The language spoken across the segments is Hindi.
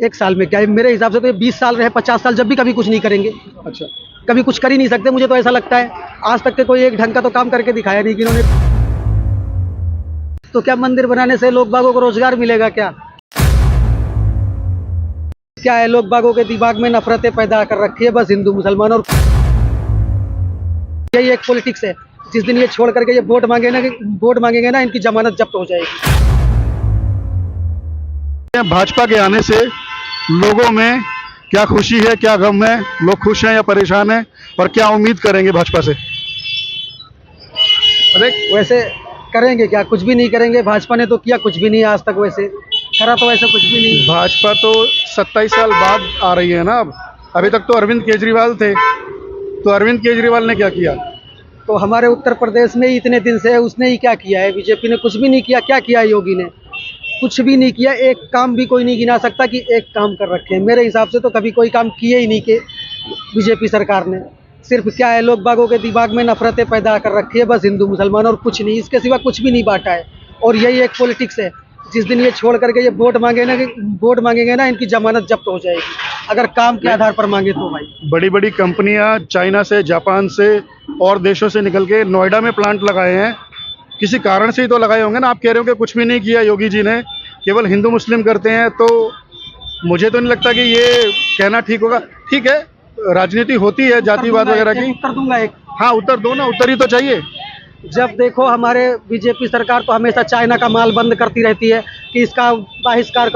एक साल में क्या है, मेरे हिसाब से तो ये 20 साल रहे 50 साल जब भी कभी कुछ नहीं करेंगे। अच्छा, कभी कुछ कर ही नहीं सकते, मुझे तो ऐसा लगता है। आज तक के कोई एक ढंग का तो काम करके दिखाया नहीं कि इन्होंने। तो क्या मंदिर बनाने से लोग बागों को रोजगार मिलेगा क्या? क्या है, लोग बागों के दिमाग में नफरतें पैदा कर रखी है बस हिंदू मुसलमान, और यही एक पॉलिटिक्स है। जिस दिन ये छोड़ करके ये वोट मांगेंगे ना, इनकी जमानत जब्त हो जाएगी। भाजपा के आने से लोगों में क्या खुशी है, क्या गम है? लोग खुश हैं या परेशान हैं? और क्या उम्मीद करेंगे भाजपा से? वैसे करेंगे क्या? कुछ भी नहीं करेंगे। भाजपा ने तो किया कुछ भी नहीं आज तक, वैसे करा तो वैसे कुछ भी नहीं। भाजपा तो 27 साल बाद आ रही है ना। अब अभी तक तो अरविंद केजरीवाल थे, तो अरविंद केजरीवाल ने क्या किया? तो हमारे उत्तर प्रदेश में ही इतने दिन से है, उसने ही क्या किया है? बीजेपी ने कुछ भी नहीं किया। क्या किया योगी ने? कुछ भी नहीं किया। एक काम भी कोई नहीं गिना सकता कि एक काम कर रखे हैं। मेरे हिसाब से तो कभी कोई काम किए ही नहीं कि बीजेपी सरकार ने। सिर्फ क्या है, लोग बागों के दिमाग में नफरतें पैदा कर रखी है बस हिंदू मुसलमान, और कुछ नहीं। इसके सिवा कुछ भी नहीं बांटा है, और यही एक पॉलिटिक्स है। जिस दिन ये छोड़ करके ये वोट मांगेंगे ना, इनकी जमानत जब्त हो जाएगी, अगर काम के आधार पर मांगे तो। भाई बड़ी बड़ी कंपनियां चाइना से, जापान से और देशों से निकल के नोएडा में प्लांट लगाए हैं, किसी कारण से ही तो लगाए होंगे ना। आप कह रहे हो कि कुछ भी नहीं किया योगी जी ने, केवल हिंदू मुस्लिम करते हैं, तो मुझे तो नहीं लगता कि ये कहना ठीक होगा। ठीक है, राजनीति होती है जातिवाद वगैरह की। उत्तर दूंगा एक। हाँ, उत्तर दो ना, उत्तर ही तो चाहिए। जब देखो हमारे बीजेपी सरकार तो हमेशा चाइना का माल बंद करती रहती है कि इसका बहिष्कार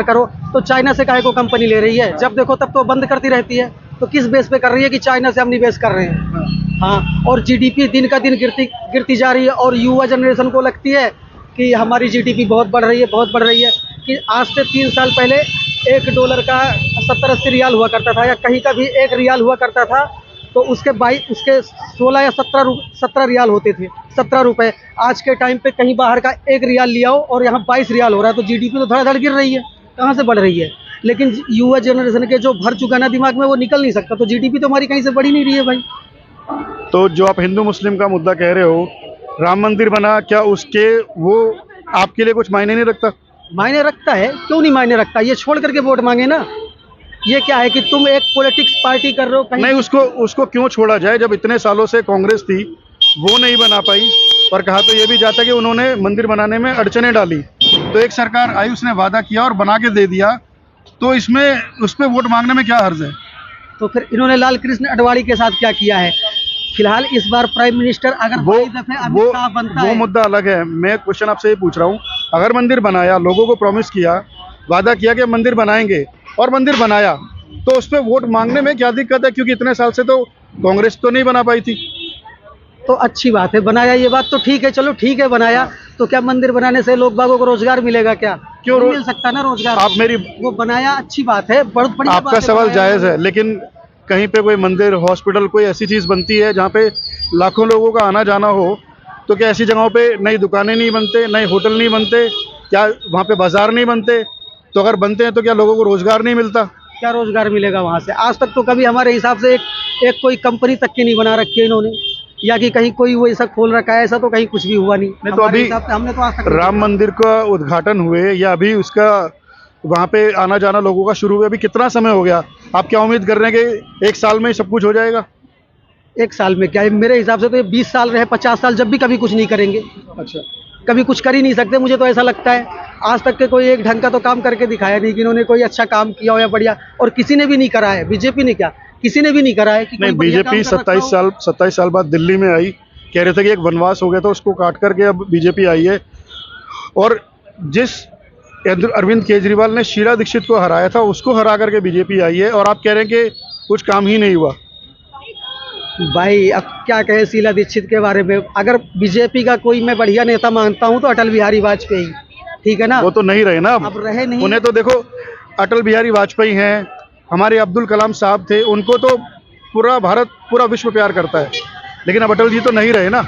करो। तो चाइना से काहे को कंपनी ले रही है? जब देखो तब तो बंद करती रहती है। तो किस बेस पे कर रही है कि चाइना से हम निवेश कर रहे हैं? हाँ, और जीडीपी दिन का दिन गिरती जा रही है, और युवा जनरेशन को लगती है कि हमारी जीडीपी बहुत बढ़ रही है। कि आज से 3 साल पहले $1 का 70-80 रियाल हुआ करता था, या कहीं का भी 1 रियाल हुआ करता था, तो उसके 16 या 17 रियाल होते थे, 17 रुपये। आज के टाइम पे कहीं बाहर का 1 रियाल लिया हो और यहाँ 22 रियाल हो रहा है, तो जीडीपी तो धड़ाधड़ गिर रही है। कहाँ से बढ़ रही है? लेकिन युवा जनरेशन के जो भर चुका ना दिमाग में, वो निकल नहीं सकता। तो जीडीपी तो हमारी कहीं से बढ़ ही नहीं रही है भाई। तो जो आप हिंदू मुस्लिम का मुद्दा कह रहे हो, राम मंदिर बना, क्या उसके वो आपके लिए कुछ मायने नहीं रखता? मायने रखता है, क्यों नहीं मायने रखता? ये छोड़ करके वोट मांगे ना। ये क्या है कि तुम एक पॉलिटिक्स पार्टी कर रहे हो कहीं। नहीं, उसको क्यों छोड़ा जाए? जब इतने सालों से कांग्रेस थी, वो नहीं बना पाई, और कहा तो ये भी जाता कि उन्होंने मंदिर बनाने में अड़चने डाली, तो एक सरकार आई, उसने वादा किया और बना के दे दिया, तो इसमें उस पर वोट मांगने में क्या हर्ज है? तो फिर इन्होंने लाल कृष्ण आडवाणी के साथ क्या किया है? फिलहाल इस बार प्राइम मिनिस्टर अगर अमित शाह बनता है, वो मुद्दा अलग है। मैं क्वेश्चन आपसे ये पूछ रहा हूँ, अगर मंदिर बनाया, लोगों को प्रॉमिस किया, वादा किया कि मंदिर बनाएंगे, और मंदिर बनाया, तो उस पर वोट मांगने में क्या दिक्कत है? क्योंकि इतने साल से तो कांग्रेस तो नहीं बना पाई थी। तो अच्छी बात है, बनाया, ये बात तो ठीक है। चलो ठीक है, बनाया, तो क्या मंदिर बनाने से लोग बागों को रोजगार मिलेगा क्या? क्यों नहीं मिल सकता ना रोजगार। आप मेरी वो बनाया, अच्छी बात है, बहुत बड़ी बात है। आपका सवाल जायज़ है, लेकिन कहीं पे कोई मंदिर, हॉस्पिटल, कोई ऐसी चीज़ बनती है जहाँ पे लाखों लोगों का आना जाना हो, तो क्या ऐसी जगहों पे नई दुकानें नहीं बनते, नए होटल नहीं बनते, क्या वहाँ पे बाजार नहीं बनते? तो अगर बनते हैं तो क्या लोगों को रोजगार नहीं मिलता? क्या रोजगार मिलेगा वहाँ से? आज तक तो कभी हमारे हिसाब से एक कोई कंपनी तक की नहीं बना रखी है इन्होंने, या कि कहीं कोई वो ऐसा खोल रखा है, ऐसा तो कहीं कुछ भी हुआ नहीं। तो अभी हमने तो आज तक राम मंदिर का उद्घाटन हुए, या अभी उसका वहाँ पे आना जाना लोगों का शुरू हुआ, अभी कितना समय हो गया? आप क्या उम्मीद कर रहे हैं कि 1 साल में ही सब कुछ हो जाएगा? एक साल में क्या है, मेरे हिसाब से तो ये 20 साल रहे 50 साल जब भी कभी कुछ नहीं करेंगे। अच्छा, कभी कुछ कर ही नहीं सकते, मुझे तो ऐसा लगता है। आज तक के कोई एक ढंग का तो काम करके दिखाया नहीं कि इन्होंने कोई अच्छा काम किया हो या बढ़िया, और किसी ने भी नहीं करा है। बीजेपी ने क्या, किसी ने भी नहीं करा है कि नहीं। बीजेपी 27 साल बाद दिल्ली में आई, कह रहे थे कि एक वनवास हो गया था, उसको काट करके अब बीजेपी आई है। और जिस अरविंद केजरीवाल ने शीला दीक्षित को हराया था, उसको हरा करके बीजेपी आई है, और आप कह रहे हैं कि कुछ काम ही नहीं हुआ। भाई अब क्या कहें शीला दीक्षित के बारे में? अगर बीजेपी का कोई मैं बढ़िया नेता मानता हूं तो अटल बिहारी वाजपेयी, ठीक है ना? वो तो नहीं रहे ना, अब रहे नहीं। उन्हें तो देखो, अटल बिहारी वाजपेयी हैं, हमारे अब्दुल कलाम साहब थे, उनको तो पूरा भारत, पूरा विश्व प्यार करता है, लेकिन अब अटल जी तो नहीं रहे ना।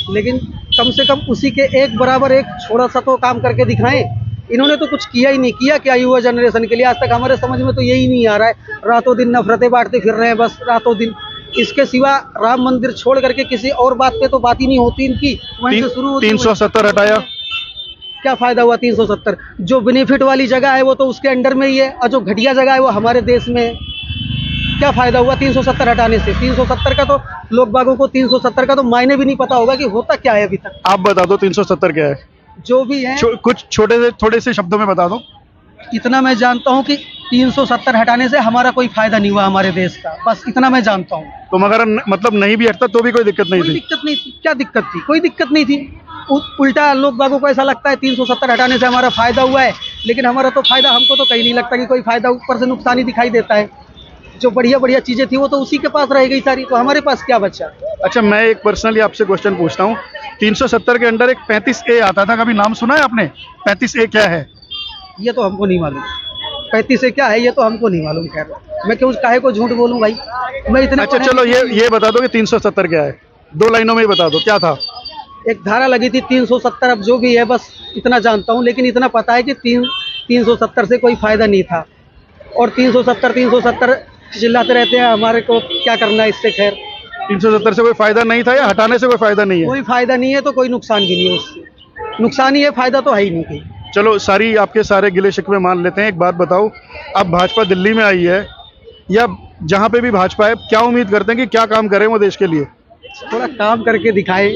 लेकिन कम से कम उसी के एक बराबर एक थोड़ा सा तो काम करके दिखाएं। इन्होंने तो कुछ किया ही नहीं। किया क्या युवा जनरेशन के लिए? आज तक हमारे समझ में तो यही नहीं आ रहा है। रातों दिन नफरतें बांटते फिर रहे हैं बस, रातों दिन। इसके सिवा राम मंदिर छोड़ करके किसी और बात पे तो बात ही नहीं होती इनकी। वहीं से शुरू होती है। 370 हटाया, क्या फ़ायदा हुआ 370? जो बेनिफिट वाली जगह है वो तो उसके अंडर में ही है, और जो घटिया जगह है वो हमारे देश में है। क्या फ़ायदा हुआ 370 हटाने से? 370 का तो लोग बागों को 370 का तो मायने भी नहीं पता होगा कि होता क्या है अभी तक। आप बता दो 370 क्या है? जो भी है, कुछ थोड़े से शब्दों में बता दो। इतना मैं जानता हूँ कि 370 हटाने से हमारा कोई फ़ायदा नहीं हुआ हमारे देश का, बस इतना मैं जानता हूँ। तो मगर मतलब नहीं भी हटता तो भी कोई दिक्कत नहीं कोई थी? दिक्कत नहीं थी। क्या दिक्कत थी? कोई दिक्कत नहीं थी। उल्टा लोग बागों को ऐसा लगता है 370 हटाने से हमारा फ़ायदा हुआ है, लेकिन हमारा तो फ़ायदा, हमको तो कहीं नहीं लगता कि कोई फ़ायदा, ऊपर से नुकसान ही दिखाई देता है। जो बढ़िया चीज़ें थी वो तो उसी के पास रह गई सारी, तो हमारे पास क्या बचा? अच्छा, मैं एक पर्सनली आपसे क्वेश्चन पूछता हूँ। 370 के अंडर एक 35A आता था, कभी नाम सुना है आपने? 35A क्या है? ये तो हमको नहीं मालूम। 35 से क्या है ये तो हमको नहीं मालूम। खैर, मैं क्यों काहे को झूठ बोलूं भाई, मैं इतना। अच्छा चलो, ये बता दो कि 370 क्या है? 2 लाइनों में ही बता दो क्या था। एक धारा लगी थी 370, अब जो भी है बस इतना जानता हूँ, लेकिन इतना पता है कि 370 से कोई फ़ायदा नहीं था। और 370 चिल्लाते रहते हैं, हमारे को क्या करना है इससे। खैर, 370 से कोई फायदा नहीं था या हटाने से कोई फायदा नहीं है? कोई फ़ायदा नहीं है तो कोई नुकसान भी नहीं है उससे। नुकसान ही है, फ़ायदा तो है ही नहीं कहीं। चलो, आपके सारे गिले शिकवे मान लेते हैं। एक बात बताओ, अब भाजपा दिल्ली में आई है या जहाँ पे भी भाजपा है, क्या उम्मीद करते हैं कि क्या काम करें वो देश के लिए? थोड़ा काम करके दिखाए।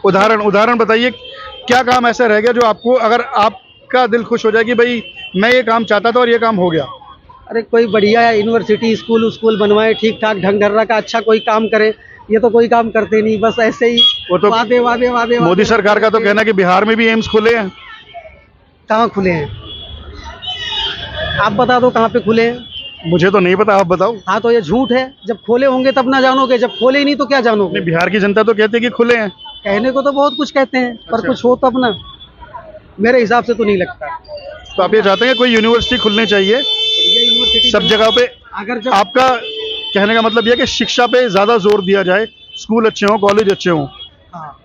उदाहरण बताइए, क्या काम ऐसा रह गया जो आपको, अगर आपका दिल खुश हो जाए कि भाई मैं ये काम चाहता था और ये काम हो गया? अरे कोई बढ़िया यूनिवर्सिटी, स्कूल बनवाए, ठीक ठाक ढंग ढर्रा का अच्छा कोई काम करे। ये तो कोई काम करते नहीं, बस ऐसे ही वो तो वादे। मोदी सरकार का तो कहना है कि बिहार में भी एम्स खुले हैं। कहाँ खुले हैं? आप बता दो कहाँ पे खुले हैं। मुझे तो नहीं पता, आप बताओ। हाँ, तो ये झूठ है। जब खोले होंगे तब ना जानोगे, जब खोले ही नहीं तो क्या जानोगे? नहीं, बिहार की जनता तो कहती है कि खुले हैं। कहने को तो बहुत कुछ कहते हैं, पर अच्छा। कुछ हो तब ना। मेरे हिसाब से तो नहीं लगता। तो आप ये चाहते हैं कि कोई यूनिवर्सिटी खुलनी चाहिए ये यूनिवर्सिटी सब जगह पे? अगर जब आपका कहने का मतलब यह है कि शिक्षा पे ज्यादा जोर दिया जाए, स्कूल अच्छे हों, कॉलेज अच्छे हों। हाँ,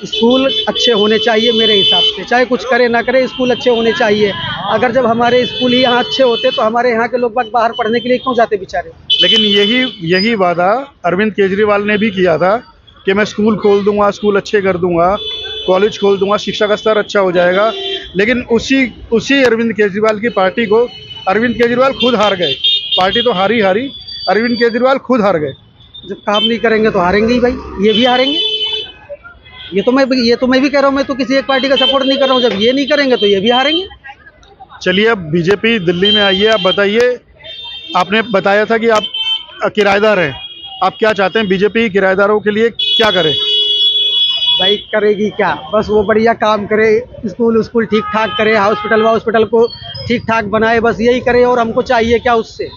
स्कूल अच्छे होने चाहिए मेरे हिसाब से, चाहे कुछ करे ना करे, स्कूल अच्छे होने चाहिए। अगर जब हमारे स्कूल ही यहाँ अच्छे होते तो हमारे यहाँ के लोग बाग बाहर पढ़ने के लिए क्यों जाते बेचारे? लेकिन यही वादा अरविंद केजरीवाल ने भी किया था कि मैं स्कूल खोल दूंगा, स्कूल अच्छे कर दूंगा, कॉलेज खोल दूंगा, शिक्षा का स्तर अच्छा हो जाएगा। लेकिन उसी अरविंद केजरीवाल की पार्टी को अरविंद केजरीवाल खुद हार गए। पार्टी तो हारी, अरविंद केजरीवाल खुद हार गए। जब काम नहीं करेंगे तो हारेंगे ही भाई, ये भी हारेंगे। ये तो मैं भी कह रहा हूँ, मैं तो किसी एक पार्टी का सपोर्ट नहीं कर रहा हूँ। जब ये नहीं करेंगे तो ये भी हारेंगे। चलिए, अब बीजेपी दिल्ली में आई है, आप बताइए। आपने बताया था कि आप किराएदार हैं, आप क्या चाहते हैं बीजेपी किराएदारों के लिए क्या करे? भाई करेगी क्या? बस वो बढ़िया काम करे, स्कूल ठीक ठाक करे, हॉस्पिटल को ठीक ठाक बनाए, बस यही करे। और हमको चाहिए क्या उससे?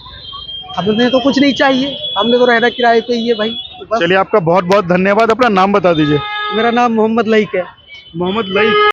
हमने तो कुछ नहीं चाहिए, हमने तो रहना किराए पे ही है भाई, बस। चलिए, आपका बहुत बहुत धन्यवाद। अपना नाम बता दीजिए। मेरा नाम मोहम्मद लईक है। मोहम्मद लईक।